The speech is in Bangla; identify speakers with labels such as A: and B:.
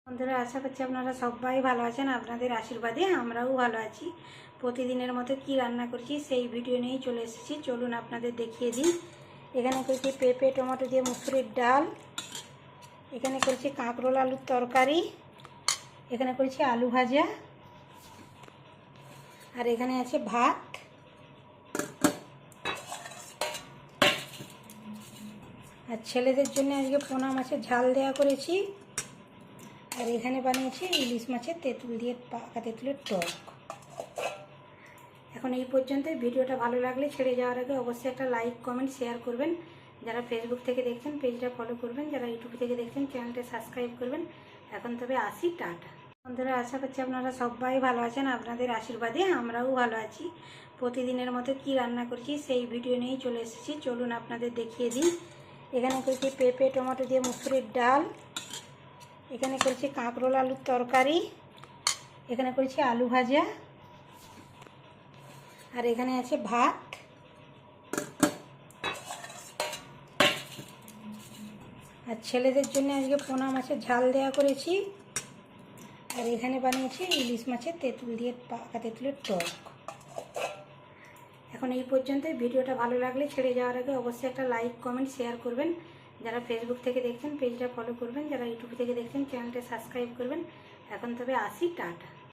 A: বন্ধুরা, আশা করছি আপনারা সবাই ভালো আছেন। আপনাদের আশীর্বাদে আমরাও ভালো আছি। প্রতিদিনের মতো কি রান্না করছি সেই ভিডিও নিয়েই চলে এসেছি। চলুন আপনাদের দেখিয়ে দিই। এখানে করেছি পেঁপে টমেটো দিয়ে মুসুরির ডাল, এখানে করেছি কাঁকরোল আলুর তরকারি, এখানে করেছি আলু ভাজা, আর এখানে আছে ভাত। আর ছেলেদের জন্য আজকে পোনা মাছের ঝাল দেওয়া করেছি। আর এখানে বানিয়েছি ইলিশ মাছের তেঁতুল দিয়ে পাকা তেঁতুলের টক। এখন এই পর্যন্তই। ভিডিওটা ভালো লাগলে ছেড়ে যাওয়ার আগে অবশ্যই একটা লাইক কমেন্ট শেয়ার করবেন। যারা ফেসবুক থেকে দেখছেন পেজটা ফলো করবেন, যারা ইউটিউব থেকে দেখছেন চ্যানেলটা সাবস্ক্রাইব করবেন। এখন তবে আসি, টাটা। বন্ধুরা, আশা করছি আপনারা সবাই ভালো আছেন। আপনাদের আশীর্বাদে আমরাও ভালো আছি। প্রতিদিনের মতো কি রান্না করছি সেই ভিডিও নিয়েই চলে এসেছি। চলুন আপনাদের দেখিয়ে দিই। এখানে করেছি পেঁপে টমেটো দিয়ে মুসুরির ডাল, এখানে করেছি কাঁকরোল আলুর তরকারি, এখানে করেছি আলু ভাজা, আর এখানে আছে ভাত। আর ছেলেদের জন্য আজকে পোনা মাছের ঝাল দেওয়া করেছি। আর এখানে বানিয়েছি ইলিশ মাছের তেঁতুল দিয়ে পাকা তেঁতুলের টক। এখন এই পর্যন্তই। ভিডিওটা ভালো লাগলে ছেড়ে যাওয়ার আগে অবশ্যই একটা লাইক কমেন্ট শেয়ার করবেন। যারা ফেসবুক থেকে দেখছেন পেজটা ফলো করবেন, যারা ইউটিউব থেকে দেখছেন চ্যানেলটা সাবস্ক্রাইব করবেন। এখন তবে আসি, টাটা।